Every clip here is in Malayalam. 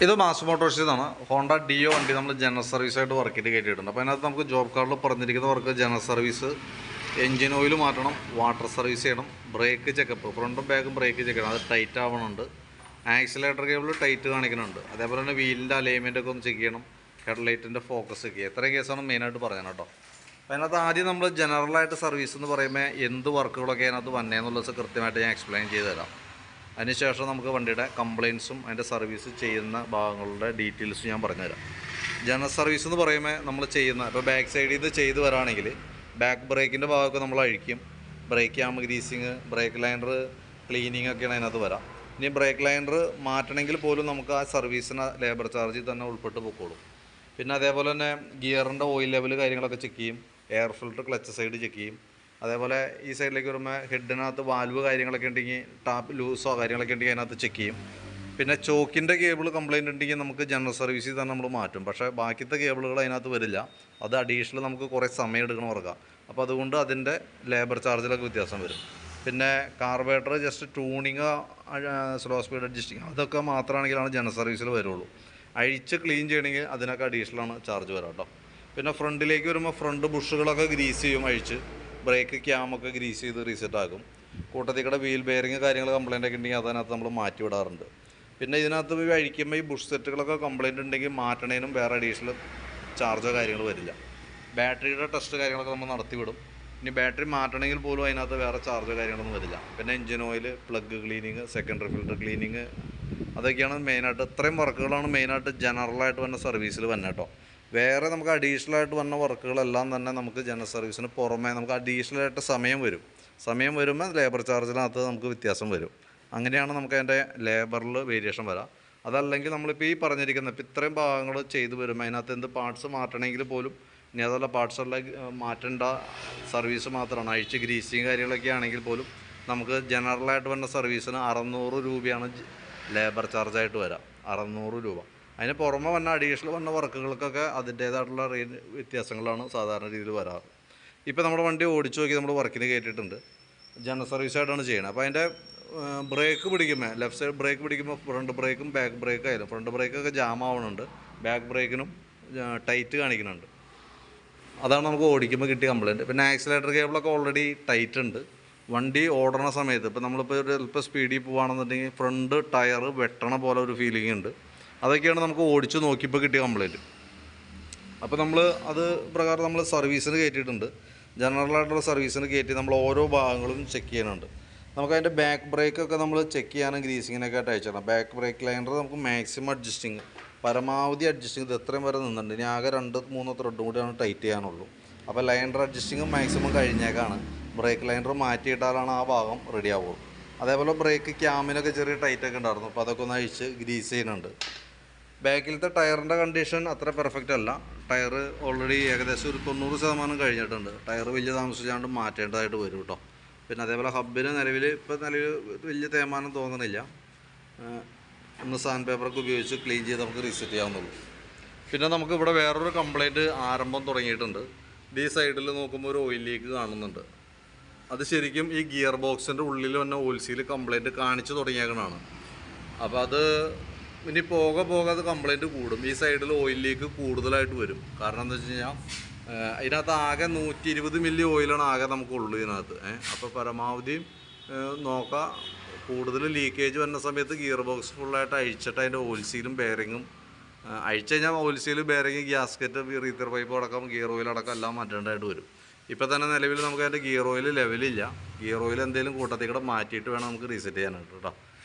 ഇത് മാസ് മോട്ടോഴ്സിന്നാണ്. ഹോണ്ട ഡിയോ വണ്ടി നമ്മൾ ജനറൽ സർവീസായിട്ട് വർക്കിട്ട് കയറ്റിയിട്ടുണ്ട്. അപ്പോൾ അതിനകത്ത് നമുക്ക് ജോബ് കാർഡിൽ പറഞ്ഞിരിക്കുന്ന work general service, engine oil മാറ്റണം, വാട്ടർ സർവീസ് ചെയ്യണം, ബ്രേക്ക് ചെക്കപ്പ്, ഫ്രണ്ടും ബാക്കും ബ്രേക്ക് ചെക്ക് ചെയ്യണം, അത് ടൈറ്റ് ആവണുണ്ട്, ആക്സിലേറ്റർ കേബിൾ ടൈറ്റ് കാണിക്കുന്നുണ്ട്, അതേപോലെ തന്നെ വീലിൻ്റെ അലൈൻമെൻ്റ് ഒക്കെ ഒന്ന് ചെക്ക് ചെയ്യണം, ഹെഡ്ലൈറ്റിൻ്റെ ഫോക്കസ് ചെക്ക് ചെയ്യുക. ഇത്രയും കേസാണ് മെയിനായിട്ട് പറയുന്നത് കേട്ടോ. അപ്പോൾ അതിനകത്ത് ആദ്യം നമ്മൾ ജനറലായിട്ട് സർവീസ് എന്ന് പറയുമ്പോൾ എന്ത് വർക്കുകളൊക്കെ അതിനകത്ത് വന്നേന്നുള്ളത് കൃത്യമായിട്ട് ഞാൻ എക്സ്പ്ലെയിൻ ചെയ്ത് തരാം. അതിനുശേഷം നമുക്ക് വണ്ടിയുടെ കംപ്ലയിൻസും അതിൻ്റെ സർവീസ് ചെയ്യുന്ന ഭാഗങ്ങളുടെ ഡീറ്റെയിൽസും ഞാൻ പറഞ്ഞുതരാം. ജനറൽ സർവീസ് എന്ന് പറയുമ്പോൾ നമ്മൾ ചെയ്യുന്ന ഇപ്പോൾ ബാക്ക് സൈഡിൽ നിന്ന് ചെയ്ത് വരാണെങ്കിൽ ബാക്ക് ബ്രേക്കിൻ്റെ ഭാഗമൊക്കെ നമ്മൾ അഴിക്കും. Brake cam greasing, brake liner cleaning ഒക്കെയാണ് അതിനകത്ത് വരാം. ഇനി ബ്രേക്ക് ലൈനർ മാറ്റണമെങ്കിൽ പോലും നമുക്ക് ആ സർവീസിന് ലേബർ ചാർജിൽ തന്നെ ഉൾപ്പെട്ട് പൊക്കോളും. പിന്നെ അതേപോലെ തന്നെ ഗിയറിൻ്റെ ഓയിൽ ലെവൽ കാര്യങ്ങളൊക്കെ ചെക്ക് ചെയ്യും, air filter clutch side check ചെയ്യും. അതേപോലെ ഈ സൈഡിലേക്ക് വരുമ്പോൾ ഹെഡിനകത്ത് വാൽവ് കാര്യങ്ങളൊക്കെ ഉണ്ടെങ്കിൽ ടാപ്പ് ലൂസോ കാര്യങ്ങളൊക്കെ ഉണ്ടെങ്കിൽ അതിനകത്ത് ചെക്ക് ചെയ്യും. പിന്നെ ചോക്കിൻ്റെ കേബിൾ കംപ്ലയിൻ്റ് ഉണ്ടെങ്കിൽ നമുക്ക് ജനറൽ സർവീസിൽ തന്നെ നമ്മൾ മാറ്റും. പക്ഷേ ബാക്കിയത്തെ കേബിളുകൾ അതിനകത്ത് വരില്ല. അത് അഡീഷണൽ നമുക്ക് കുറേ സമയം എടുക്കണം വർക്കാം. അപ്പോൾ അതുകൊണ്ട് അതിൻ്റെ ലേബർ ചാർജിലൊക്കെ വ്യത്യാസം വരും. പിന്നെ carburettor just tuning, slow speed adjusting അതൊക്കെ മാത്രമാണെങ്കിലാണ് ജനറൽ സർവീസിൽ വരുള്ളൂ. അഴിച്ച് ക്ലീൻ ചെയ്യണമെങ്കിൽ അതിനൊക്കെ അഡീഷണലാണ് ചാർജ് വരാം കേട്ടോ. പിന്നെ ഫ്രണ്ടിലേക്ക് വരുമ്പോൾ ഫ്രണ്ട് ബുഷുകളൊക്കെ ഗ്രീസ് ചെയ്യും അഴിച്ച്. ബ്രേക്ക് ക്യാമൊക്കെ ഗ്രീസ് ചെയ്ത് റീസെറ്റ് ആക്കും. കൂട്ടത്തിക്കടെ വീൽ ബെയറിങ് കാര്യങ്ങൾ കംപ്ലയിൻ്റ് ഒക്കെ ഉണ്ടെങ്കിൽ അതിനകത്ത് നമ്മൾ മാറ്റി വിടാറുണ്ട്. പിന്നെ ഇതിനകത്ത് പോയി അഴിക്കുമ്പോൾ ഈ ബുഷ് സെറ്റുകളൊക്കെ കംപ്ലയിൻ്റ് ഉണ്ടെങ്കിൽ മാറ്റണേനും വേറെ അഡീഷണൽ ചാർജോ കാര്യങ്ങൾ വരില്ല. ബാറ്ററിയുടെ ടെസ്റ്റ് കാര്യങ്ങളൊക്കെ നമ്മൾ നടത്തി വിടും. ഇനി ബാറ്ററി മാറ്റണമെങ്കിൽ പോലും അതിനകത്ത് വേറെ ചാർജോ കാര്യങ്ങളൊന്നും വരില്ല. പിന്നെ engine oil, plug cleaning, secondary filter cleaning, അതൊക്കെയാണ് മെയിനായിട്ട്. ഇത്രയും വർക്കുകളാണ് മെയിനായിട്ട് ജനറലായിട്ട് വന്ന സർവീസിൽ വന്നത് കേട്ടോ. വേറെ നമുക്ക് അഡീഷണലായിട്ട് വന്ന വർക്കുകളെല്ലാം തന്നെ നമുക്ക് ജനറൽ സർവീസിന് പുറമേ നമുക്ക് അഡീഷണലായിട്ട് സമയം വരുമ്പോൾ ലേബർ ചാർജിനകത്ത് നമുക്ക് വ്യത്യാസം വരും. അങ്ങനെയാണ് നമുക്ക് അതിൻ്റെ ലേബറിൽ വേരിയേഷൻ വരാം. അതല്ലെങ്കിൽ നമ്മളിപ്പോൾ ഈ പറഞ്ഞിരിക്കുന്ന ഇപ്പോൾ ഇത്രയും ഭാഗങ്ങൾ ചെയ്തു വരുമ്പോൾ അതിനകത്ത് എന്ത് പാർട്സ് മാറ്റണമെങ്കിൽ പോലും ഇനി അതല്ല പാർട്സെല്ലാം മാറ്റേണ്ട സർവീസ് മാത്രമാണ്. അഴിച്ച് ഗ്രീസിങ് കാര്യങ്ങളൊക്കെ ആണെങ്കിൽ പോലും നമുക്ക് ജനറലായിട്ട് വന്ന സർവീസിന് 600 രൂപയാണ് ലേബർ ചാർജായിട്ട് വരാം. 600 രൂപ. അതിന് പുറമെ വന്ന അഡീഷണൽ വന്ന വർക്കുകൾക്കൊക്കെ അതിൻ്റേതായിട്ടുള്ള റേറ്റ് വ്യത്യാസങ്ങളാണ് സാധാരണ രീതിയിൽ വരാറ്. ഇപ്പോൾ നമ്മുടെ വണ്ടി ഓടിച്ചു നോക്കി നമ്മൾ വർക്കിന് കയറ്റിയിട്ടുണ്ട്. ജനറൽ സർവീസായിട്ടാണ് ചെയ്യുന്നത്. അപ്പോൾ അതിൻ്റെ ബ്രേക്ക് പിടിക്കുമ്പോൾ ലെഫ്റ്റ് സൈഡ് ബ്രേക്ക് പിടിക്കുമ്പോൾ ഫ്രണ്ട് ബ്രേക്കും ബാക്ക് ബ്രേക്കും ആയാലും ഫ്രണ്ട് ബ്രേക്കൊക്കെ ജാം ആവുന്നുണ്ട്, ബാക്ക് ബ്രേക്കിനും ടൈറ്റ് കാണിക്കുന്നുണ്ട്. അതാണ് നമുക്ക് ഓടിക്കുമ്പോൾ കിട്ടിയ കംപ്ലയിൻറ്റ്. പിന്നെ ആക്സിലേറ്റർ കേബിളൊക്കെ ഓൾറെഡി ടൈറ്റ് ഉണ്ട്. വണ്ടി ഓടണ സമയത്ത് ഇപ്പോൾ നമ്മളിപ്പോൾ ചിലപ്പോൾ സ്പീഡിൽ പോകുകയാണെന്നുണ്ടെങ്കിൽ ഫ്രണ്ട് ടയർ വെട്ടണ പോലെ ഒരു ഫീലിംഗ് ഉണ്ട്. അതൊക്കെയാണ് നമുക്ക് ഓടിച്ച് നോക്കിയപ്പോൾ കിട്ടിയ കംപ്ലയിൻറ്റ്. അപ്പോൾ നമ്മൾ അത് പ്രകാരം നമ്മൾ സർവീസിന് കയറ്റിയിട്ടുണ്ട്. ജനറലായിട്ടുള്ള സർവീസിന് കയറ്റി നമ്മൾ ഓരോ ഭാഗങ്ങളും ചെക്ക് ചെയ്യാനുണ്ട്. നമുക്കതിൻ്റെ ബാക്ക് ബ്രേക്കൊക്കെ നമ്മൾ ചെക്ക് ചെയ്യാനും ഗ്രീസിങ്ങിനൊക്കെ ആയിട്ട് അയച്ചിടണം. ബാക്ക് ബ്രേക്ക് ലൈനർ നമുക്ക് മാക്സിമം അഡ്ജസ്റ്റിങ്, പരമാവധി അഡ്ജസ്റ്റിങ് ഇത് എത്രയും വരെ നിന്നുണ്ട്. ഇനി ആകെ 2-3 ത്രെഡും കൂടിയാണ് ടൈറ്റ് ചെയ്യാനുള്ളൂ. അപ്പോൾ ലൈനർ അഡ്ജസ്റ്റിങ് മാക്സിമം കഴിഞ്ഞേക്കാണ്. ബ്രേക്ക് ലൈനർ മാറ്റിയിട്ടാലാണ് ആ ഭാഗം റെഡി ആവുള്ളൂ. അതേപോലെ ബ്രേക്ക് ക്യാമിനൊക്കെ ചെറിയ ടൈറ്റൊക്കെ ഉണ്ടായിരുന്നു. അപ്പോൾ അതൊക്കെ ഒന്ന് അഴിച്ച് ഗ്രീസ് ചെയ്യുന്നുണ്ട്. ബാക്കിലത്തെ ടയറിൻ്റെ കണ്ടീഷൻ അത്ര പെർഫെക്റ്റ് അല്ല. ടയർ ഓൾറെഡി ഏകദേശം ഒരു 90% കഴിഞ്ഞിട്ടുണ്ട്. ടയർ വലിയ താമസിച്ചാണ്ട് മാറ്റേണ്ടതായിട്ട് വരും കേട്ടോ. പിന്നെ അതേപോലെ ഹബ്ബിന് നിലവിൽ വലിയ തേയ്മാനം തോന്നുന്നില്ല. ഒന്ന് സാൻഡ് പേപ്പറൊക്കെ ഉപയോഗിച്ച് ക്ലീൻ ചെയ്ത് നമുക്ക് റീസെറ്റ് ചെയ്യാവുന്നുള്ളൂ. പിന്നെ നമുക്ക് ഇവിടെ വേറൊരു കംപ്ലയിൻറ്റ് ആരംഭം തുടങ്ങിയിട്ടുണ്ട്. ഈ സൈഡിൽ നോക്കുമ്പോൾ ഒരു ഓയിൽ ലീക്ക് കാണുന്നുണ്ട്. അത് ശരിക്കും ഈ ഗിയർ ബോക്സിൻ്റെ ഉള്ളിൽ വന്ന ഓയിൽ സീൽ കംപ്ലയിൻറ്റ് കാണിച്ചു തുടങ്ങിയേക്കണതാണ്. അപ്പോൾ അത് ഇനി പോകെ അത് കംപ്ലയിൻറ്റ് കൂടും. ഈ സൈഡിൽ ഓയിൽ ലീക്ക് കൂടുതലായിട്ട് വരും. കാരണം എന്താ വെച്ച് കഴിഞ്ഞാൽ ഇതിനകത്ത് ആകെ 120 മില്ലി ഓയിലാണ് ആകെ നമുക്കുള്ളൂ ഇതിനകത്ത്. അപ്പോൾ പരമാവധി നോക്കുക. കൂടുതൽ ലീക്കേജ് വരുന്ന സമയത്ത് ഗിയർ ബോക്സ് ഫുള്ളായിട്ട് അഴിച്ചിട്ട് അതിൻ്റെ ഓയിൽ സീലും ബെയറിങ്ങും അഴിച്ചു കഴിഞ്ഞാൽ ഓയിൽ സീല്, ബെയറിങ്, ഗ്യാസ്കറ്റ്, റീത്തർ പൈപ്പ് അടക്കം ഗിയർ ഓയിൽ അടക്കം എല്ലാം മാറ്റേണ്ടതായിട്ട് വരും. ഇപ്പോൾ തന്നെ നിലവിൽ നമുക്ക് അതിൻ്റെ ഗിയർ ഓയിൽ ലെവലില്ല. ഗിയർ ഓയിൽ എന്തെങ്കിലും കൂട്ടത്തിൽ കൂടെ മാറ്റിയിട്ട് വേണം നമുക്ക് റീസെറ്റ് ചെയ്യാനായിട്ട് കേട്ടോ.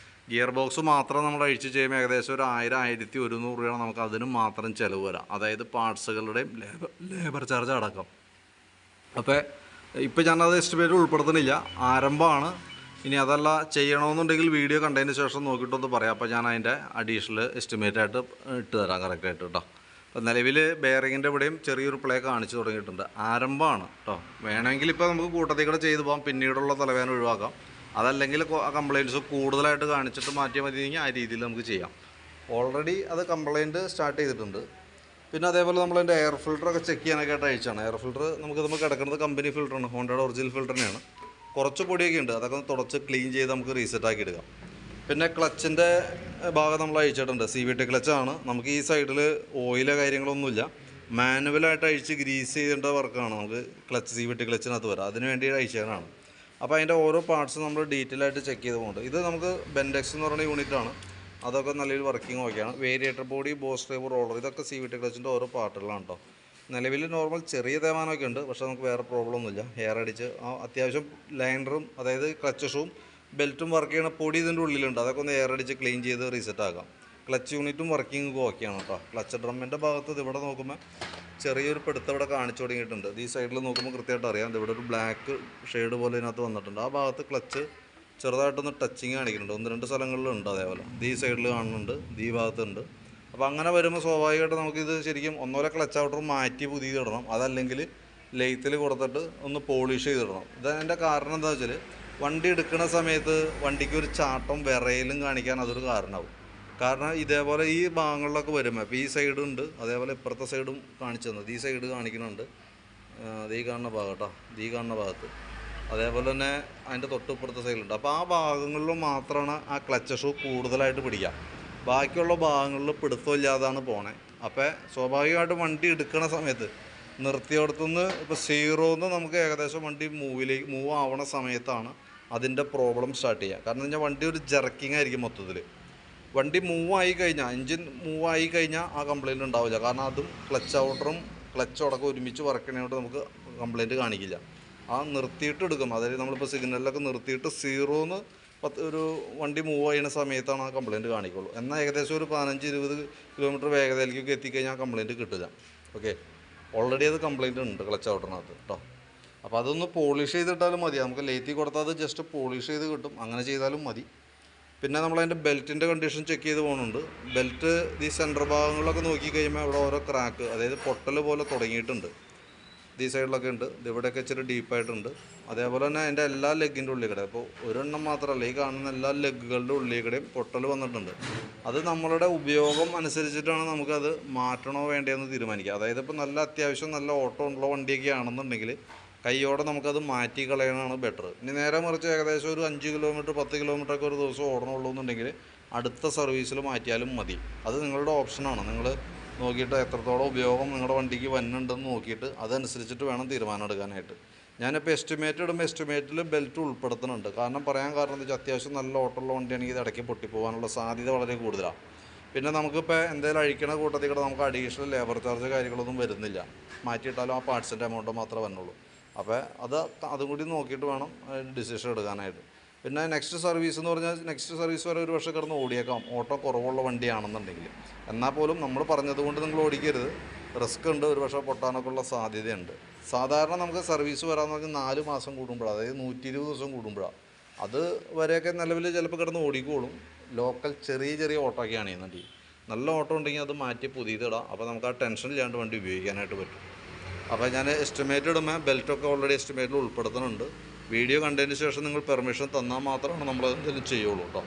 ഗിയർ ബോക്സ് മാത്രം നമ്മൾ അഴിച്ച് ചെയ്യുമ്പോൾ ഏകദേശം ഒരു 1000-1100 രൂപയാണ് നമുക്ക് അതിനും മാത്രം ചിലവ് വരാം. അതായത് പാർട്സുകളുടെയും ലേബർ ചാർജ് അടക്കം. അപ്പോൾ ഇപ്പോൾ ഞാനത് എസ്റ്റിമേറ്റ് ഉൾപ്പെടുത്തുന്നില്ല, ആരംഭമാണ്. ഇനി അതല്ല ചെയ്യണമെന്നുണ്ടെങ്കിൽ വീഡിയോ കണ്ടതിന് ശേഷം നോക്കിയിട്ടൊന്ന് പറയാം. അപ്പോൾ ഞാൻ അതിൻ്റെ അഡീഷണൽ എസ്റ്റിമേറ്റായിട്ട് ഇട്ട് തരാം കറക്റ്റായിട്ട് കേട്ടോ. അപ്പോൾ നിലവിൽ ബെയറിങ്ങിൻ്റെ ഇവിടെയും ചെറിയൊരു പ്ലേ കാണിച്ചു തുടങ്ങിയിട്ടുണ്ട്. ആരംഭമാണ് കേട്ടോ. വേണമെങ്കിൽ ഇപ്പോൾ നമുക്ക് കൂട്ടത്തിൽ കൂടെ ചെയ്തു പോകാം, പിന്നീടുള്ള തലവേദന ഒഴിവാക്കാം. അതല്ലെങ്കിൽ കംപ്ലയിൻറ്റ്സ് കൂടുതലായിട്ട് കാണിച്ചിട്ട് മാറ്റിയാൽ മതിയെങ്കിൽ ആ രീതിയിൽ നമുക്ക് ചെയ്യാം. ഓൾറെഡി അത് കംപ്ലയിൻറ്റ് സ്റ്റാർട്ട് ചെയ്തിട്ടുണ്ട്. പിന്നെ അതേപോലെ നമ്മളതിൻ്റെ എയർ ഫിൽറ്ററൊക്കെ ചെക്ക് ചെയ്യാനൊക്കെ ആയിട്ട് അയച്ചാണ്. എയർ ഫിൽറ്റർ നമുക്ക് കിടക്കുന്നത് കമ്പനി ഫിൽറ്ററാണ്, ഹോണ്ടയുടെ ഒറിജിനൽ ഫിൽറ്റർ തന്നെയാണ്. കുറച്ച് പൊടിയൊക്കെ ഉണ്ട്, അതൊക്കെ ഒന്ന് തുടച്ച് ക്ലീൻ ചെയ്ത് നമുക്ക് റീസെറ്റ് ആക്കി എടുക്കാം. പിന്നെ ക്ലച്ചിൻ്റെ ഭാഗം നമ്മൾ അഴിച്ചിട്ടുണ്ട്. CVT ക്ലച്ചാണ്. നമുക്ക് ഈ സൈഡിൽ ഓയിലോ കാര്യങ്ങളൊന്നുമില്ല. മാനുവലായിട്ട് അഴിച്ച് ഗ്രീസ് ചെയ്യേണ്ട വർക്കാണ് നമുക്ക് CVT ക്ലച്ചിനകത്ത് വരാം. അതിന് വേണ്ടി അഴിച്ചതാണ്. അപ്പോൾ അതിൻ്റെ ഓരോ പാർട്സും നമ്മൾ ഡീറ്റെയിൽ ആയിട്ട് ചെക്ക് ചെയ്ത് പോകുന്നുണ്ട്. ഇത് നമുക്ക് ബെൻഡെക്സ് എന്ന് പറയുന്ന യൂണിറ്റാണ്. അതൊക്കെ നല്ലൊരു വർക്കിംഗ് ഓക്കെയാണ്. Variator body, boss drive, roller, ഇതൊക്കെ CVT ക്ലച്ചിൻ്റെ ഓരോ പാർട്ടുകളാണ് കേട്ടോ. നിലവിൽ നോർമൽ ചെറിയ തേമാനമൊക്കെ ഉണ്ട്, പക്ഷേ നമുക്ക് വേറെ പ്രോബ്ലം ഒന്നുമില്ല. എയർ അടിച്ച് അത്യാവശ്യം ലൈനറും അതായത് ക്ലച്ച് ഷൂവും ബെൽറ്റും വർക്ക് ചെയ്യണ പൊടി ഇതിൻ്റെ ഉള്ളിലുണ്ട്. അതൊക്കെ ഒന്ന് എയർ അടിച്ച് ക്ലീൻ ചെയ്ത് റീസെറ്റ് ആക്കാം. ക്ലച്ച് യൂണിറ്റും വർക്കിംഗ് ഓക്കെയാണ് കേട്ടോ. ക്ലച്ച് ഡ്രമ്മിൻ്റെ ഭാഗത്ത് ഇവിടെ നോക്കുമ്പോൾ ചെറിയൊരു പിടുത്തം ഇവിടെ കാണിച്ചു തുടങ്ങിയിട്ടുണ്ട്. ഈ സൈഡിൽ നോക്കുമ്പോൾ കൃത്യമായിട്ട് അറിയാം. ഇവിടെ ഒരു ബ്ലാക്ക് ഷെയ്ഡ് പോലെ ഇതിനകത്ത് വന്നിട്ടുണ്ട്. ആ ഭാഗത്ത് ക്ലച്ച് ചെറുതായിട്ടൊന്ന് ടച്ചിങ് കാണിക്കുന്നുണ്ട്. 1-2 സ്ഥലങ്ങളിലുണ്ട്. അതേപോലെ ഈ സൈഡിൽ കാണുന്നുണ്ട്, ഈ ഭാഗത്തുണ്ട്. അപ്പോൾ അങ്ങനെ വരുമ്പോൾ സ്വാഭാവികമായിട്ട് നമുക്കിത് ശരിക്കും ഒന്നോലെ ക്ലച്ച് ഔട്ടർ മാറ്റി പുതിയതിടണം. അതല്ലെങ്കിൽ ലെയ്ത്തിൽ കൊടുത്തിട്ട് ഒന്ന് പോളിഷ് ചെയ്തിടണം. ഇതിൻ്റെ കാരണം എന്താണെന്ന് വെച്ചാൽ വണ്ടി എടുക്കുന്ന സമയത്ത് വണ്ടിക്ക് ഒരു ചാട്ടം വിറയിലും കാണിക്കാൻ അതൊരു കാരണമാവും. കാരണം ഇതേപോലെ ഈ ഭാഗങ്ങളിലൊക്കെ വരുമ്പോൾ ഇപ്പോൾ ഈ സൈഡുണ്ട്, അതേപോലെ ഇപ്പുറത്തെ സൈഡും കാണിച്ചു തന്നത്. ഈ സൈഡ് കാണിക്കുന്നുണ്ട്, ഈ കാണുന്ന ഭാഗം കേട്ടോ, ഈ കാണുന്ന ഭാഗത്ത്. അതേപോലെ തന്നെ അതിൻ്റെ തൊട്ടിപ്പുറത്തെ സൈഡിലുണ്ട്. അപ്പോൾ ആ ഭാഗങ്ങളിൽ മാത്രമാണ് ആ ക്ലച്ച് ഷൂ കൂടുതലായിട്ട് പിടിക്കുക. ബാക്കിയുള്ള ഭാഗങ്ങളിൽ പിടുത്തമില്ലാതാണ് പോണേ. അപ്പോൾ സ്വാഭാവികമായിട്ടും വണ്ടി എടുക്കുന്ന സമയത്ത് നിർത്തിയിടത്തുനിന്ന് ഇപ്പോൾ 0 നമുക്ക് ഏകദേശം വണ്ടി മൂവ് ആവണ സമയത്താണ് അതിൻ്റെ പ്രോബ്ലം സ്റ്റാർട്ട് ചെയ്യുക. കാരണം എന്ന് വെച്ചാൽ വണ്ടി ഒരു ജർക്കിങ് ആയിരിക്കും മൊത്തത്തിൽ. വണ്ടി മൂവായി കഴിഞ്ഞാൽ, എൻജിൻ മൂവായി കഴിഞ്ഞാൽ ആ കംപ്ലയിൻറ്റ് ഉണ്ടാവില്ല. കാരണം അതും ക്ലച്ച് ഔട്ടറും ക്ലച്ച് അടക്കം ഒരുമിച്ച് വർക്ക് ചെയ്യണോണ്ട് നമുക്ക് കംപ്ലയിൻറ്റ് കാണിക്കില്ല. ആ നിർത്തിയിട്ട് എടുക്കും. അതായത് നമ്മളിപ്പോൾ സിഗ്നലിലൊക്കെ നിർത്തിയിട്ട് 0 ഒരു വണ്ടി മൂവ് ചെയ്യുന്ന സമയത്താണ് ആ കംപ്ലയിൻറ്റ് കാണിക്കുള്ളൂ. എന്നാൽ ഏകദേശം ഒരു 15-20 കിലോമീറ്റർ വേഗതയിലേക്കൊക്കെ എത്തിക്കഴിഞ്ഞാൽ ആ കംപ്ലയിൻറ്റ് കിട്ടില്ല. ഓക്കെ, ഓൾറെഡി അത് കംപ്ലയിൻറ്റ് ഉണ്ട് ക്ലച്ച് ഔട്ടറിനകത്ത് കേട്ടോ. അപ്പോൾ അതൊന്ന് പോളിഷ് ചെയ്തിട്ടാലും മതി. നമുക്ക് ലേത്തി കൊടുത്താൽ അത് ജസ്റ്റ് പോളിഷ് ചെയ്ത് കിട്ടും. അങ്ങനെ ചെയ്താലും മതി. പിന്നെ നമ്മളതിൻ്റെ ബെൽറ്റിൻ്റെ കണ്ടീഷൻ ചെക്ക് ചെയ്ത് പോകുന്നുണ്ട്. ബെൽറ്റ് ഈ സെൻറ്റർ ഭാഗങ്ങളിലൊക്കെ നോക്കി കഴിയുമ്പോൾ ഇവിടെ ഓരോ ക്രാക്ക്, അതായത് പൊട്ടൽ പോലെ തുടങ്ങിയിട്ടുണ്ട്. ഈ സൈഡിലൊക്കെ ഉണ്ട്, ഇവിടെയൊക്കെ ഇച്ചിരി ഡീപ്പായിട്ടുണ്ട്. അതേപോലെ തന്നെ അതിൻ്റെ എല്ലാ ലെഗിൻ്റെ ഉള്ളിൽ കൂടെ, അപ്പോൾ ഒരെണ്ണം മാത്രമല്ല, ഈ കാണുന്ന എല്ലാ ലെഗുകളുടെ ഉള്ളിൽ കൂടെയും പൊട്ടൽ വന്നിട്ടുണ്ട്. അത് നമ്മളുടെ ഉപയോഗം അനുസരിച്ചിട്ടാണ് നമുക്കത് മാറ്റണോ വേണ്ടതെന്ന് തീരുമാനിക്കുക. അതായത് ഇപ്പോൾ നല്ല അത്യാവശ്യം നല്ല ഓട്ടോ ഉള്ള വണ്ടിയൊക്കെ ആണെന്നുണ്ടെങ്കിൽ കൈയോടെ നമുക്കത് മാറ്റി കളയണതാണ് ബെറ്റർ. ഇനി നേരെ മറിച്ച് ഏകദേശം ഒരു 5 കിലോമീറ്റർ 10 കിലോമീറ്ററൊക്കെ ഒരു ദിവസം ഓടണുള്ളൂ എന്നുണ്ടെങ്കിൽ അടുത്ത സർവീസിൽ മാറ്റിയാലും മതി. അത് നിങ്ങളുടെ ഓപ്ഷനാണ്. നിങ്ങൾ നോക്കിയിട്ട് എത്രത്തോളം ഉപയോഗം നിങ്ങളുടെ വണ്ടിക്ക് വന്നുണ്ടെന്ന് നോക്കിയിട്ട് അതനുസരിച്ചിട്ട് വേണം തീരുമാനം എടുക്കാനായിട്ട്. ഞാനിപ്പോൾ എസ്റ്റിമേറ്റ് ഇടുമ്പോൾ എസ്റ്റിമേറ്റിൽ ബെൽറ്റ് ഉൾപ്പെടുത്തുന്നുണ്ട്. കാരണം എന്താ വെച്ചാൽ അത്യാവശ്യം നല്ല ഓട്ടമുള്ള വണ്ടിയാണെങ്കിൽ ഇത് ഇടയ്ക്ക് പൊട്ടിപ്പോകാനുള്ള സാധ്യത വളരെ കൂടുതലാണ്. പിന്നെ നമുക്കിപ്പോൾ എന്തെങ്കിലും അഴിക്കണ കൂട്ടത്തിൽ കൂടെ നമുക്ക് അഡീഷണൽ ലേബർ ചാർജ് കാര്യങ്ങളൊന്നും വരുന്നില്ല. മാറ്റിയിട്ടാലും ആ പാർട്സിൻ്റെ എമൗണ്ട് മാത്രമേ വന്നുള്ളൂ. അപ്പോൾ അതും കൂടി നോക്കിയിട്ട് വേണം ഡിസിഷൻ എടുക്കാനായിട്ട്. പിന്നെ നെക്സ്റ്റ് സർവീസ് എന്ന് പറഞ്ഞാൽ നെക്സ്റ്റ് സർവീസ് വരെ ഒരു വർഷം കിടന്ന് ഓടിയേക്കാം, ഓട്ടോ കുറവുള്ള വണ്ടിയാണെന്നുണ്ടെങ്കിൽ. എന്നാൽ പോലും നമ്മൾ പറഞ്ഞതുകൊണ്ട് നിങ്ങൾ ഓടിക്കരുത്, റിസ്ക് ഉണ്ട്, ഒരു വർഷം പൊട്ടാനൊക്കെ ഉള്ള സാധ്യതയുണ്ട്. സാധാരണ നമുക്ക് സർവീസ് വരാമെന്ന് പറഞ്ഞാൽ 4 മാസം കൂടുമ്പോഴാണ്, അതായത് 120 ദിവസം കൂടുമ്പോഴാണ്. അത് വരെയൊക്കെ നിലവിൽ ചിലപ്പോൾ കിടന്ന് ഓടിക്കോളും. ലോക്കൽ ചെറിയ ഓട്ടോയൊക്കെയാണ് ചെയ്യുന്നത്. നല്ല ഓട്ടോ ഉണ്ടെങ്കിൽ അത് മാറ്റി പുതിയതിടാം. അപ്പോൾ നമുക്ക് ആ ടെൻഷൻ ഇല്ലാണ്ട് വണ്ടി ഉപയോഗിക്കാനായിട്ട് പറ്റും. അപ്പോൾ ഞാൻ എസ്റ്റിമേറ്റ് ഇടുമ്പോൾ ബെൽറ്റൊക്കെ ഓൾറെഡി എസ്റ്റിമേറ്റിൽ ഉൾപ്പെടുത്തുന്നുണ്ട്. വീഡിയോ കണ്ടതിന് ശേഷം നിങ്ങൾ പെർമിഷൻ തന്നാൽ മാത്രമാണ് നമ്മൾ എന്തെങ്കിലും ചെയ്യുള്ളൂ കേട്ടോ.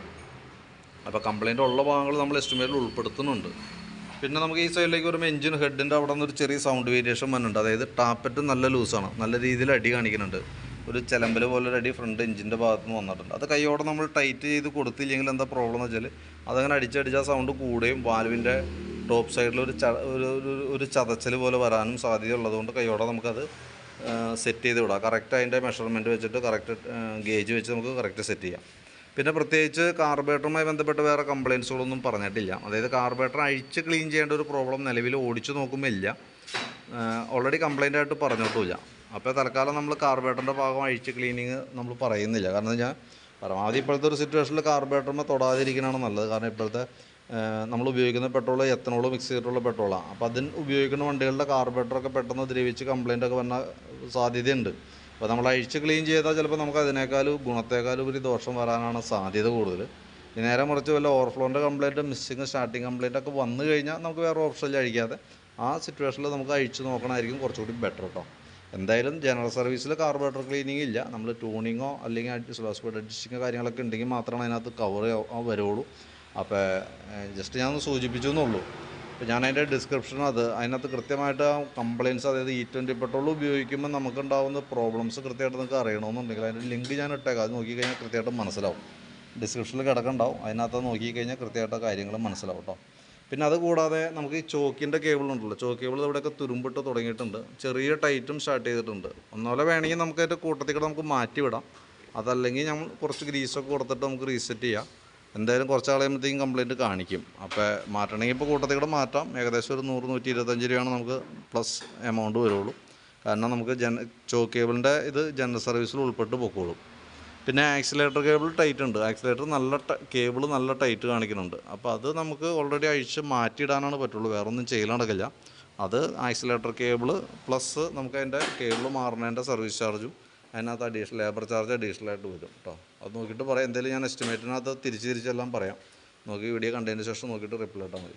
അപ്പോൾ കംപ്ലയിൻ്റ് ഉള്ള ഭാഗങ്ങൾ നമ്മൾ എസ്റ്റിമേറ്റിൽ ഉൾപ്പെടുത്തുന്നുണ്ട്. പിന്നെ നമുക്ക് ഈ സൈഡിലേക്ക് വരുമ്പോൾ എഞ്ചിൻ ഹെഡിൻ്റെ അവിടെ നിന്നൊരു ചെറിയ സൗണ്ട് വേരിയേഷൻ വന്നിട്ടുണ്ട്. അതായത് ടാപ്പറ്റ് നല്ല ലൂസാണ്, നല്ല രീതിയിൽ അടി കാണിക്കുന്നുണ്ട്. ഒരു ചിലമ്പൽ പോലൊരു അടി ഫ്രണ്ട് എഞ്ചിൻ്റെ ഭാഗത്ത് നിന്ന് വന്നിട്ടുണ്ട്. അത് കൈയോടെ നമ്മൾ ടൈറ്റ് ചെയ്ത് കൊടുത്തില്ലെങ്കിൽ എന്താ പ്രോബ്ലം എന്ന് വെച്ചാൽ അതങ്ങനെ അടിച്ചടിച്ചാൽ സൗണ്ട് കൂടുകയും വാൽവിൻ്റെ ടോപ്പ് സൈഡിൽ ഒരു ചതച്ചൽ പോലെ വരാനും സാധ്യത ഉള്ളതുകൊണ്ട് കൈയോടെ നമുക്കത് സെറ്റ് ചെയ്ത് വിടാം. കറക്റ്റ് അതിൻ്റെ മെഷർമെൻറ്റ് വെച്ചിട്ട് കറക്റ്റ് ഗേജ് വെച്ച് നമുക്ക് കറക്റ്റ് സെറ്റ് ചെയ്യാം. പിന്നെ പ്രത്യേകിച്ച് കാർബറേറ്ററുമായി ബന്ധപ്പെട്ട് വേറെ കംപ്ലയിൻസുകളൊന്നും പറഞ്ഞിട്ടില്ല. അതായത് കാർബറേറ്റർ അഴിച്ച് ക്ലീൻ ചെയ്യേണ്ട ഒരു പ്രോബ്ലം നിലവിൽ ഓടിച്ചു നോക്കുമ്പോൾ ഇല്ല. ഓൾറെഡി കംപ്ലയിൻ്റ് ആയിട്ട് പറഞ്ഞിട്ടുമില്ല. അപ്പോൾ തൽക്കാലം നമ്മൾ കാർബറേറ്ററിൻ്റെ ഭാഗം അഴിച്ച് ക്ലീനിങ് നമ്മൾ പറയുന്നില്ല. കാരണം എന്ന് വെച്ചാൽ പരമാവധി ഇപ്പോഴത്തെ ഒരു സിറ്റുവേഷനിൽ കാർബറേറ്ററിന് തൊടാതിരിക്കണമാണ് നല്ലത്. കാരണം ഇപ്പോഴത്തെ നമ്മൾ ഉപയോഗിക്കുന്ന പെട്രോൾ എത്തനോൾ മിക്സ് ചെയ്തിട്ടുള്ള പെട്രോളാണ്. അപ്പോൾ അതിന് ഉപയോഗിക്കുന്ന വണ്ടികളുടെ കാർബറേറ്ററൊക്കെ പെട്ടെന്ന് ദ്രവിച്ച് കംപ്ലയിൻ്റൊക്കെ വന്ന സാധ്യതയുണ്ട്. അപ്പോൾ നമ്മൾ അഴിച്ച് ക്ലീൻ ചെയ്താൽ ചിലപ്പോൾ നമുക്ക് അതിനേക്കാളും ഗുണത്തേക്കാളും ഒരു ദോഷം വരാനാണ് സാധ്യത കൂടുതൽ. നേരെ മറിച്ച് വല്ല ഓവർഫ്ലോൻ്റെ കംപ്ലയിൻറ്റ്, മിസ്സിങ്, സ്റ്റാർട്ടിങ് കംപ്ലയിൻ്റൊക്കെ വന്നു കഴിഞ്ഞാൽ നമുക്ക് വേറെ ഓപ്ഷനിൽ അഴിക്കാതെ ആ സിറ്റുവേഷനിൽ നമുക്ക് അഴിച്ച് നോക്കണമായിരിക്കും കുറച്ചുകൂടി ബെറ്റർ കേട്ടോ. എന്തായാലും ജനറൽ സർവീസിൽ കാർബറേറ്റർ ക്ലീനിങ് ഇല്ല. നമ്മൾ ട്യൂണിങ്ങോ അല്ലെങ്കിൽ സ്ലോ സ്പീഡ് അഡ്ജസ്റ്റിങ്ങോ കാര്യങ്ങളൊക്കെ ഉണ്ടെങ്കിൽ മാത്രമാണ് അതിനകത്ത് കവർ വരുള്ളൂ. അപ്പോൾ ജസ്റ്റ് ഞാനൊന്ന് സൂചിപ്പിച്ചു എന്നുള്ളൂ. അപ്പോൾ ഞാൻ അതിൻ്റെ ഡിസ്ക്രിപ്ഷൻ അതിനകത്ത് കൃത്യമായിട്ട് കംപ്ലയിൻസ്, അതായത് E20 പെട്രോൾ ഉപയോഗിക്കുമ്പോൾ നമുക്കുണ്ടാകുന്ന പ്രോബ്ലംസ് കൃത്യമായിട്ട് നിങ്ങൾക്ക് അറിയണമെന്നുണ്ടെങ്കിൽ അതിൻ്റെ ലിങ്ക് ഞാൻ ഇട്ടേക്കാം. അത് നോക്കിക്കഴിഞ്ഞാൽ കൃത്യമായിട്ട് മനസ്സിലാവും. ഡിസ്ക്രിപ്ഷനിൽ കിടക്കുന്നുണ്ടാവും, അതിനകത്ത് നോക്കിക്കഴിഞ്ഞാൽ കൃത്യമായിട്ട് കാര്യങ്ങൾ മനസ്സിലാവും കേട്ടോ. പിന്നെ അതുകൂടാതെ നമുക്ക് ഈ ചോക്കിൻ്റെ കേബിൾ ഉണ്ടല്ലോ, ചോക്ക് കേബിൾ ഇവിടെയൊക്കെ തുരുമ്പിട്ട് തുടങ്ങിയിട്ടുണ്ട്, ചെറിയ ടൈറ്റും സ്റ്റാർട്ട് ചെയ്തിട്ടുണ്ട്. ഒന്നുപോലെ വേണമെങ്കിൽ നമുക്ക് അതിൻ്റെ കൂട്ടത്തിൽ കൂടെ നമുക്ക് മാറ്റി വിടാം, അതല്ലെങ്കിൽ നമ്മൾ കുറച്ച് ഗ്രീസൊക്കെ കൊടുത്തിട്ട് നമുക്ക് റീസെറ്റ് ചെയ്യാം. എന്തായാലും കുറച്ച് ആളെയുമ്പോഴത്തേക്കും കംപ്ലയിൻറ്റ് കാണിക്കും. അപ്പോൾ മാറ്റണമെങ്കിൽ ഇപ്പോൾ കൂട്ടത്തിൽ കൂടെ മാറ്റാം. ഏകദേശം ഒരു 100-125 രൂപയാണ് നമുക്ക് പ്ലസ് എമൗണ്ട് വരുള്ളൂ. കാരണം നമുക്ക് ചോക്ക് കേബിളിൻ്റെ ഇത് ജനറൽ സർവീസിൽ ഉൾപ്പെട്ട് പൊക്കോളും. പിന്നെ ആക്സിലേറ്റർ കേബിൾ ടൈറ്റ് ഉണ്ട്, ആക്സിലേറ്റർ നല്ല കേബിൾ നല്ല ടൈറ്റ് കാണിക്കുന്നുണ്ട്. അപ്പോൾ അത് നമുക്ക് ഓൾറെഡി അഴിച്ച് മാറ്റിയിടാനാണ് പറ്റുള്ളൂ, വേറെ ഒന്നും ചെയ്യൽ നടക്കില്ല. അത് ആക്സിലേറ്റർ കേബിൾ പ്ലസ് നമുക്ക് അതിൻ്റെ കേബിൾ മാറുന്നതിൻ്റെ സർവീസ് ചാർജും അതിനകത്ത് അഡീഷണൽ ലേബർ ചാർജ് അഡീഷണലായിട്ട് വരും കേട്ടോ. അത് നോക്കിയിട്ട് പറയാം, എന്തെങ്കിലും ഞാൻ എസ്റ്റിമേറ്റിനകത്ത് തിരിച്ചെല്ലാം പറയാം. നോക്കി വീഡിയോ കണ്ടതിന് ശേഷം നോക്കിയിട്ട് റിപ്ലൈ ഇട്ടാൽ മതി.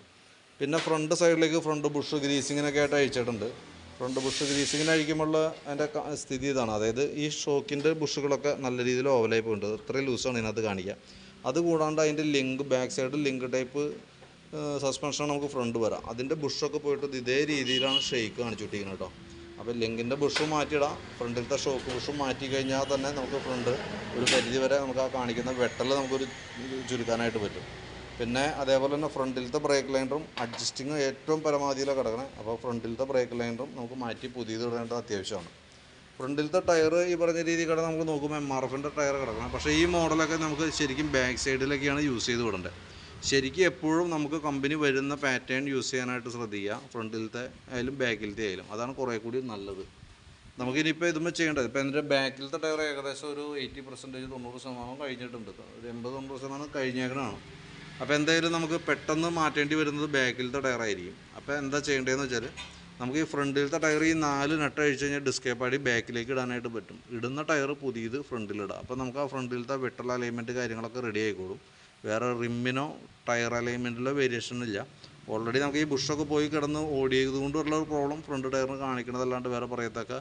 പിന്നെ ഫ്രണ്ട് സൈഡിലേക്ക് ഫ്രണ്ട് ബുഷ് ഗ്രീസിങ്ങിനൊക്കെ ആയിട്ട് അയച്ചിട്ടുണ്ട്. ഫ്രണ്ട് ബുഷ് ഗ്രീസിങ്ങിന് അഴിക്കുമ്പോൾ അതിൻ്റെ സ്ഥിതി ഇതാണ്, അതായത് ഈ ഷോക്കിൻ്റെ ബുഷുകളൊക്കെ നല്ല രീതിയിൽ ഓവലായി പോയിട്ടുണ്ട്, ഇത്രയും ലൂസാണ് ഇതിനകത്ത് കാണിക്കുക. അതുകൂടാണ്ട് അതിൻ്റെ link back side link type suspension നമുക്ക് ഫ്രണ്ട് വരാം, അതിൻ്റെ ബുഷൊക്കെ പോയിട്ട് ഇതേ രീതിയിലാണ് ഷെയ്ക്ക് കാണിച്ചുകൊണ്ടിരിക്കുന്നത് കേട്ടോ. അപ്പോൾ ലിങ്കിൻ്റെ ബുഷും മാറ്റിയിടാം, ഫ്രണ്ടിലത്തെ ഷോക്ക് ബുഷും മാറ്റി കഴിഞ്ഞാൽ തന്നെ നമുക്ക് ഫ്രണ്ട് ഒരു പരിധി വരെ നമുക്ക് ആ കാണിക്കുന്ന വെട്ടൽ നമുക്കൊരു ചുരുക്കാനായിട്ട് പറ്റും. പിന്നെ അതേപോലെ തന്നെ ഫ്രണ്ടിലത്തെ ബ്രേക്ക് ലൈനറും അഡ്ജസ്റ്റിങ് ഏറ്റവും പരമാവധിയിലാണ് കിടക്കണേ. അപ്പോൾ ഫ്രണ്ടിലത്തെ ബ്രേക്ക് ലൈനറും നമുക്ക് മാറ്റി പുതിയത് ഇടേണ്ടത് അത്യാവശ്യമാണ്. ഫ്രണ്ടിലത്തെ ടയർ ഈ പറഞ്ഞ രീതിയിൽ കിടന്ന് നമുക്ക് നോക്കുമ്പോൾ MRFൻ്റെ ടയർ കിടക്കണം. പക്ഷേ ഈ മോഡലൊക്കെ നമുക്ക് ശരിക്കും ബാക്ക് സൈഡിലൊക്കെയാണ് യൂസ് ചെയ്ത് വിടേണ്ടത്. ശരിക്കും എപ്പോഴും നമുക്ക് കമ്പനി വരുന്ന പാറ്റേൺ യൂസ് ചെയ്യാനായിട്ട് ശ്രദ്ധിക്കുക, ഫ്രണ്ടിലത്തെ ആയാലും ബാക്കിലത്തെ ആയാലും, അതാണ് കുറേ കൂടി നല്ലത്. നമുക്കിനിപ്പോൾ ഇതുമ്പോൾ ചെയ്യേണ്ടത്, ഇപ്പോൾ എൻ്റെ ബാക്കിലത്തെ ടയർ ഏകദേശം ഒരു 80% 90% കഴിഞ്ഞിട്ടുണ്ട്, ഒരു 80-90% കഴിഞ്ഞേക്കണതാണ്. അപ്പോൾ എന്തായാലും നമുക്ക് പെട്ടെന്ന് മാറ്റേണ്ടി വരുന്നത് ബാക്കിലത്തെ ടയറായിരിക്കും. അപ്പോൾ എന്താ ചെയ്യേണ്ടതെന്ന് വെച്ചാൽ, നമുക്ക് ഈ ഫ്രണ്ടിലത്തെ ടയർ ഈ 4 നട്ട് അഴിച്ച് കഴിഞ്ഞാൽ ഡിസ്കേപ്പാടി ബാക്കിലേക്ക് ഇടാനായിട്ട് പറ്റും. ഇടുന്ന ടയർ പുതിയത് ഫ്രണ്ടിലിടാം. അപ്പോൾ നമുക്ക് ആ ഫ്രണ്ടിലത്തെ വെട്ടൽ അലൈൻമെൻറ്റ് കാര്യങ്ങളൊക്കെ റെഡി ആയിക്കോളും. വേറെ റിമ്മിനോ ടയർ അലൈൻമെൻറ്റിലോ വേരിയേഷൻ ഇല്ല. ഓൾറെഡി നമുക്ക് ഈ ബുഷൊക്കെ പോയി കിടന്ന് ഓടിയത് കൊണ്ടുള്ള ഒരു പ്രോബ്ലം ഫ്രണ്ട് ടയറിന് കാണിക്കണതല്ലാണ്ട് വേറെ പറയത്തക്ക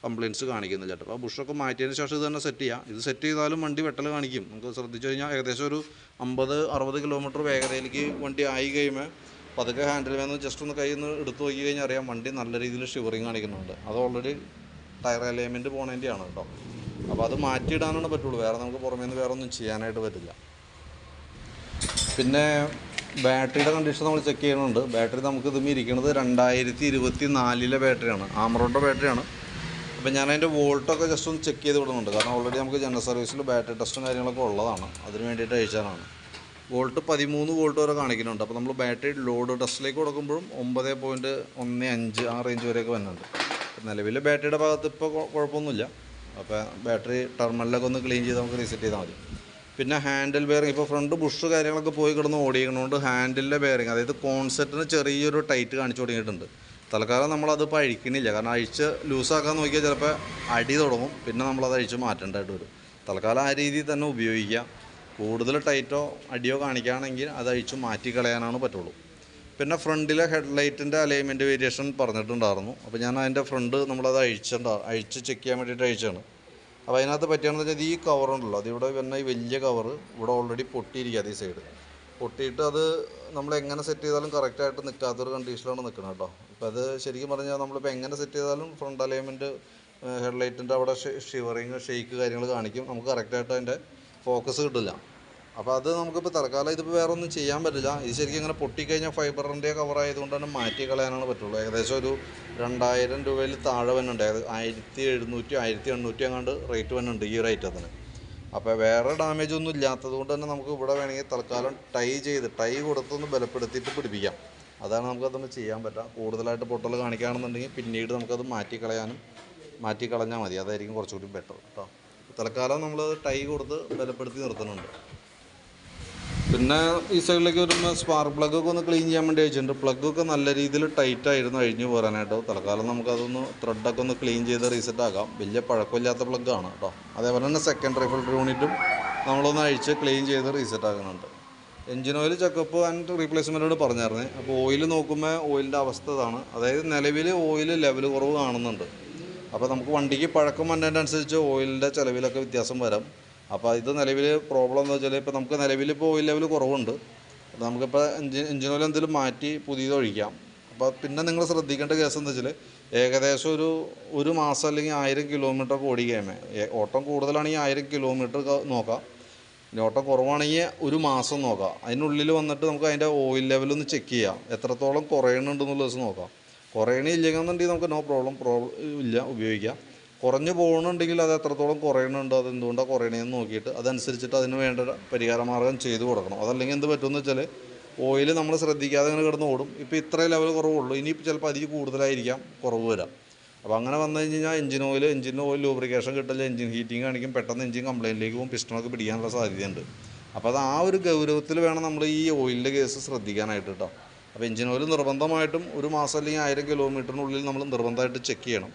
കംപ്ലയിൻറ്റ്സ് കാണിക്കുന്നില്ല കേട്ടോ. അപ്പോൾ ബുഷൊക്കെ മാറ്റിയതിന് ശേഷം ഇത് തന്നെ സെറ്റ് ചെയ്യാം. ഇത് സെറ്റ് ചെയ്താലും വണ്ടി വെട്ടൽ കാണിക്കും. നമുക്ക് ശ്രദ്ധിച്ചു കഴിഞ്ഞാൽ ഏകദേശം ഒരു 50-60 കിലോമീറ്റർ വേഗതയിലേക്ക് വണ്ടി ആയി കഴിയുമ്പോൾ പതുക്കെ ഹാൻഡിൽ വേണം ജസ്റ്റ് ഒന്ന് കയ്യിൽ നിന്ന് എടുത്ത് നോക്കി കഴിഞ്ഞാൽ അറിയാം വണ്ടി നല്ല രീതിയിൽ ഷിവറിങ് കാണിക്കുന്നുണ്ട്. അത് ഓൾറെഡി ടയർ അലൈൻമെൻറ്റ് പോണതിൻ്റെയാണ് കേട്ടോ. അപ്പോൾ അത് മാറ്റിയിടാനാണ് പറ്റുള്ളൂ, വേറെ നമുക്ക് പുറമേ നിന്ന് വേറെ ഒന്നും ചെയ്യാനായിട്ട് പറ്റില്ല. പിന്നെ ബാറ്ററിയുടെ കണ്ടീഷൻ നമ്മൾ ചെക്ക് ചെയ്യുന്നുണ്ട്. ബാറ്ററി നമുക്ക് ഇതും ഇരിക്കുന്നത് 2024 ബാറ്ററിയാണ്, ആമറോണിൻ്റെ ബാറ്ററിയാണ്. അപ്പോൾ ഞാൻ അതിൻ്റെ വോൾട്ടൊക്കെ ജസ്റ്റ് ഒന്ന് ചെക്ക് ചെയ്ത് വിടുന്നുണ്ട്, കാരണം ഓൾറെഡി നമുക്ക് ജനറൽ സർവീസിൽ ബാറ്ററി ടെസ്റ്റും കാര്യങ്ങളൊക്കെ ഉള്ളതാണ്, അതിന് വേണ്ടിയിട്ട് അയച്ചാലാണ്. വോൾട്ട് 13 വോൾട്ട് വരെ കാണിക്കുന്നുണ്ട്. അപ്പോൾ നമ്മൾ ബാറ്ററി ലോഡ് ടെസ്റ്റിലേക്ക് കൊടുക്കുമ്പോഴും 9.15 ആ റേഞ്ച് വരെയൊക്കെ വരുന്നുണ്ട്. നിലവിൽ ബാറ്ററിയുടെ ഭാഗത്ത് ഇപ്പോൾ കുഴപ്പമൊന്നുമില്ല. അപ്പോൾ ബാറ്ററി ടെർമിനലൊക്കെ ഒന്ന് ക്ലീൻ ചെയ്ത് നമുക്ക് റീസെറ്റ് ചെയ്താൽ മതി. പിന്നെ ഹാൻഡിൽ ബെയറിങ്, ഇപ്പോൾ ഫ്രണ്ട് ബുഷ് കാര്യങ്ങളൊക്കെ പോയി കിടന്ന് ഓടിക്കണോണ്ട് ഹാൻഡിലിൻ്റെ ബെയറിങ്, അതായത് കോൺസെപ്റ്റിന് ചെറിയൊരു ടൈറ്റ് കാണിച്ചു തുടങ്ങിയിട്ടുണ്ട്. തൽക്കാലം നമ്മളത് അഴിക്കണില്ല, കാരണം അഴിച്ച് ലൂസാക്കാൻ നോക്കിയാൽ ചിലപ്പോൾ അടി തുടങ്ങും, പിന്നെ നമ്മളത് അഴിച്ച് മാറ്റേണ്ടതായിട്ട് വരും. തൽക്കാലം ആ രീതിയിൽ തന്നെ ഉപയോഗിക്കുക. കൂടുതൽ ടൈറ്റോ അടിയോ കാണിക്കുകയാണെങ്കിൽ അത് അഴിച്ച് മാറ്റിക്കളയാനാണ് പറ്റുള്ളൂ. പിന്നെ ഫ്രണ്ടിലെ ഹെഡ്ലൈറ്റിൻ്റെ അലൈൻമെൻറ്റ് വേരിയേഷൻ പറഞ്ഞിട്ടുണ്ടായിരുന്നു. അപ്പോൾ ഞാൻ അതിൻ്റെ ഫ്രണ്ട് നമ്മളത് അഴിച്ച് ചെക്ക് ചെയ്യാൻ വേണ്ടിയിട്ട് അഴിച്ചാണ്. അപ്പോൾ അതിനകത്ത് പറ്റുകയാണെന്ന് വെച്ചാൽ ഈ കവറുണ്ടല്ലോ, അതിവിടെ വരുന്ന ഈ വലിയ കവറ് ഇവിടെ ഓൾറെഡി പൊട്ടിയിരിക്കുക, ഈ സൈഡ് പൊട്ടിയിട്ട് അത് നമ്മൾ എങ്ങനെ സെറ്റ് ചെയ്താലും കറക്റ്റായിട്ട് നിൽക്കാത്തൊരു കണ്ടീഷനിലാണ് നിൽക്കുന്നത് കേട്ടോ. അപ്പോൾ അത് ശരിക്കും പറഞ്ഞാൽ നമ്മളിപ്പോൾ എങ്ങനെ സെറ്റ് ചെയ്താലും ഫ്രണ്ട് അലൈൻമെൻറ്റ് ഹെഡ്ലൈറ്റിൻ്റെ അവിടെ ഷിവറിങ് ഷെയ്ക്ക് കാര്യങ്ങൾ കാണിക്കും, നമുക്ക് കറക്റ്റായിട്ട് അതിൻ്റെ ഫോക്കസ് കിട്ടില്ല. അപ്പോൾ അത് നമുക്കിപ്പോൾ തൽക്കാലം ഇതിപ്പോൾ വേറെ ഒന്നും ചെയ്യാൻ പറ്റില്ല. ഇത് ശരിക്കും ഇങ്ങനെ പൊട്ടിക്കഴിഞ്ഞാൽ ഫൈബറിൻ്റെ കവറായതുകൊണ്ട് തന്നെ മാറ്റി കളയാനാണ് പറ്റുള്ളൂ. ഏകദേശം ഒരു 2000 രൂപയിൽ താഴെ വന്നുണ്ട്, 1700 1800 അങ്ങാണ്ട് റേറ്റ് വന്നുണ്ട് ഈ ഒരു ഐറ്റത്തിന്. അപ്പോൾ വേറെ ഡാമേജ് ഒന്നും ഇല്ലാത്തത് കൊണ്ട് തന്നെ നമുക്ക് ഇവിടെ വേണമെങ്കിൽ തൽക്കാലം ടൈ കൊടുത്തൊന്ന് ബലപ്പെടുത്തിയിട്ട് പിടിപ്പിക്കാം. അതാണ് നമുക്കതൊന്ന് ചെയ്യാൻ പറ്റുക. കൂടുതലായിട്ട് പൊട്ടൽ കാണിക്കുകയാണെന്നുണ്ടെങ്കിൽ പിന്നീട് നമുക്കത് മാറ്റിക്കളഞ്ഞാൽ മതി, അതായിരിക്കും കുറച്ചുകൂടി ബെറ്റർ കേട്ടോ. തൽക്കാലം നമ്മളത് ടൈ കൊടുത്ത് ബലപ്പെടുത്തി നിർത്തുന്നുണ്ട്. പിന്നെ ഈ സൈഡിലേക്ക് വരുമ്പോൾ സ്പാർക്ക് പ്ലഗൊക്കെ ഒന്ന് ക്ലീൻ ചെയ്യാൻ വേണ്ടി അയച്ചിട്ടുണ്ട്. പ്ലഗൊക്കെ നല്ല രീതിയിൽ ടൈറ്റായിരുന്നു അഴിഞ്ഞു പോരാനായിട്ട്. തൽക്കാലം നമുക്കതൊന്ന് ത്രെഡൊക്കെ ഒന്ന് ക്ലീൻ ചെയ്ത് റീസെറ്റ് ആക്കാം. വലിയ പഴക്കമില്ലാത്ത പ്ലഗ്ഗാണ് കേട്ടോ. അതേപോലെ തന്നെ സെക്കൻഡറി ഫിൽട്ടർ യൂണിറ്റും നമ്മളൊന്ന് അഴിച്ച് ക്ലീൻ ചെയ്ത് റീസെറ്റ് ആക്കുന്നുണ്ട്. എഞ്ചിൻ ഓയിൽ ചെക്കപ്പ് ആൻഡ് റീപ്ലേസ്മെൻറ്റോട് പറഞ്ഞായിരുന്നേ. അപ്പോൾ ഓയിൽ നോക്കുമ്പോൾ ഓയിലിൻ്റെ അവസ്ഥ ഇതാണ്, അതായത് നിലവിൽ ഓയിൽ ലെവൽ കുറവ് കാണുന്നുണ്ട്. അപ്പോൾ നമുക്ക് വണ്ടിക്ക് പഴക്കം വന്നതിനനുസരിച്ച് ഓയിലിൻ്റെ ചിലവിലൊക്കെ വ്യത്യാസം വരാം. അപ്പോൾ ഇത് നിലവിൽ പ്രോബ്ലം എന്ന് വെച്ചാൽ ഇപ്പോൾ നമുക്ക് നിലവിലിപ്പോൾ ഓയിൽ ലെവൽ കുറവുണ്ട്. അപ്പോൾ നമുക്കിപ്പോൾ എഞ്ചിൻ ഓയിൽ എന്തെങ്കിലും മാറ്റി പുതിയത് ഒഴിക്കാം. അപ്പോൾ പിന്നെ നിങ്ങൾ ശ്രദ്ധിക്കേണ്ട കേസ് എന്താ വെച്ചാൽ ഏകദേശം ഒരു മാസം അല്ലെങ്കിൽ 1000 കിലോമീറ്റർ ഒക്കെ ഓടിക്കുകയാണ്. ഓട്ടം കൂടുതലാണെങ്കിൽ 1000 കിലോമീറ്റർ നോക്കാം. ഇനി ഓട്ടം കുറവാണെങ്കിൽ ഒരു മാസം നോക്കാം. അതിനുള്ളിൽ വന്നിട്ട് നമുക്ക് അതിൻ്റെ ഓയിൽ ലെവലൊന്ന് ചെക്ക് ചെയ്യാം, എത്രത്തോളം കുറയണുണ്ടെന്നുള്ള ദിവസം നോക്കാം. കുറയണില്ലെന്നുണ്ടെങ്കിൽ നമുക്ക് നോ പ്രോബ്ലം ഇല്ല, ഉപയോഗിക്കാം. കുറഞ്ഞു പോകുന്നുണ്ടെങ്കിൽ അത് എത്രത്തോളം കുറയണുണ്ട്, അത് എന്തുകൊണ്ടാണ് കുറയണതെന്ന് നോക്കിയിട്ട് അതനുസരിച്ചിട്ട് അതിന് വേണ്ട പരിഹാര മാർഗ്ഗം ചെയ്ത് കൊടുക്കണം. അതല്ലെങ്കിൽ എന്ത് പറ്റുമെന്ന് വെച്ചാൽ ഓയിൽ നമ്മൾ ശ്രദ്ധിക്കാതെ അങ്ങനെ കിടന്ന് ഓടും. ഇപ്പോൾ ഇത്രയും ലെവൽ കുറവുള്ളൂ, ഇനിയിപ്പോൾ ചിലപ്പോൾ അതിൽ കൂടുതലായിരിക്കാം കുറവ് വരാം. അപ്പോൾ അങ്ങനെ വന്നു കഴിഞ്ഞാൽ എഞ്ചിന് ഓയിൽ ലൂബ്രിക്കേഷൻ കിട്ടില്ല, എഞ്ചിൻ ഹീറ്റിംഗ് കാണിക്കും, പെട്ടെന്ന് എഞ്ചിൻ കംപ്ലയിൻറ്റിലേക്ക് പോകും, പിസ്റ്റണൊക്കെ പിടിക്കാനുള്ള സാധ്യതയുണ്ട്. അപ്പോൾ അത് ആ ഒരു ഗൗരവത്തിൽ വേണം നമ്മൾ ഈ ഓയിലിൻ്റെ കേസ് ശ്രദ്ധിക്കാനായിട്ട് കേട്ടോ. അപ്പോൾ എഞ്ചിൻ ഓയിൽ നിർബന്ധമായിട്ടും ഒരു മാസം അല്ലെങ്കിൽ 1000 കിലോമീറ്ററിനുള്ളിൽ നമ്മൾ നിർബന്ധമായിട്ട് ചെക്ക് ചെയ്യണം.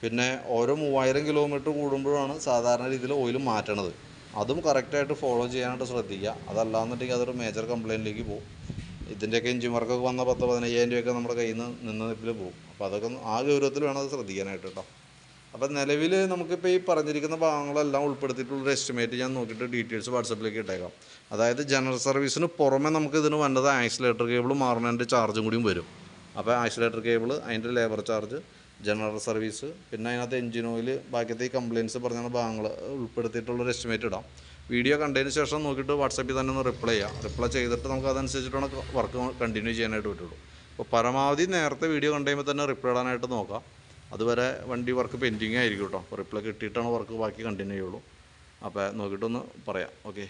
പിന്നെ ഓരോ 3000 കിലോമീറ്റർ കൂടുമ്പോഴാണ് സാധാരണ രീതിയിൽ ഓയിൽ മാറ്റണത്. അതും കറക്റ്റായിട്ട് ഫോളോ ചെയ്യാനായിട്ട് ശ്രദ്ധിക്കുക. അതല്ലാന്നുണ്ടെങ്കിൽ അതൊരു മേജർ കംപ്ലയിൻറ്റിലേക്ക് പോകും. ഇതിൻ്റെയൊക്കെ എഞ്ചിൻ വർക്കൊക്കെ വന്ന 10-15,000 രൂപയൊക്കെ നമ്മുടെ കയ്യിൽ നിന്ന് നിപ്പിൽ പോകും. അപ്പോൾ അതൊക്കെ ആ ഗൗരവത്തിൽ വേണം അത് ശ്രദ്ധിക്കാനായിട്ട് കേട്ടോ. അപ്പോൾ നിലവിൽ നമുക്കിപ്പോൾ ഈ പറഞ്ഞിരിക്കുന്ന ഭാഗങ്ങളെല്ലാം ഉൾപ്പെടുത്തിയിട്ടുള്ളൊരു എസ്റ്റിമേറ്റ് ഞാൻ നോക്കിയിട്ട് ഡീറ്റെയിൽസ് വാട്സപ്പിലേക്ക് ഇട്ടേക്കാം. അതായത് ജനറൽ സർവീസിന് പുറമെ നമുക്ക് ഇതിന് വന്നത് ആക്സിലേറ്റർ കേബിൾ മാറുന്നതിൻ്റെ ചാർജും കൂടിയും വരും. അപ്പോൾ ആക്സിലേറ്റർ കേബിൾ, അതിൻ്റെ ലേബർ ചാർജ്, ജനറൽ സർവീസ്, പിന്നെ അതിനകത്ത് എഞ്ചിൻ ഓയിൽ, ബാക്കിയത്തെ ഈ കംപ്ലയിൻറ്റ്സ് പറഞ്ഞ ഭാഗങ്ങൾ ഉൾപ്പെടുത്തിയിട്ടുള്ളൊരു എസ്റ്റിമേറ്റ് ഇടാം. വീഡിയോ കണ്ടതിന് ശേഷം നോക്കിയിട്ട് വാട്സാപ്പിൽ തന്നെ ഒന്ന് റിപ്ലൈ ചെയ്തിട്ട് നമുക്ക് അതനുസരിച്ചിട്ടാണ് വർക്ക് കണ്ടിന്യൂ ചെയ്യാനായിട്ട് പറ്റുള്ളൂ. അപ്പോൾ പരമാവധി നേരത്തെ വീഡിയോ കണ്ടു കഴിയുമ്പോൾ തന്നെ റിപ്ലൈ ഇടാനായിട്ട് നോക്കാം. അതുവരെ വണ്ടി വർക്ക് പെൻഡിങ് ആയിരിക്കും കേട്ടോ. അപ്പോൾ റിപ്ലൈ കിട്ടിയിട്ടാണ് വർക്ക് ബാക്കി കണ്ടിന്യൂ ചെയ്യുള്ളൂ. അപ്പോൾ നോക്കിയിട്ടൊന്ന് പറയാം. ഓക്കെ.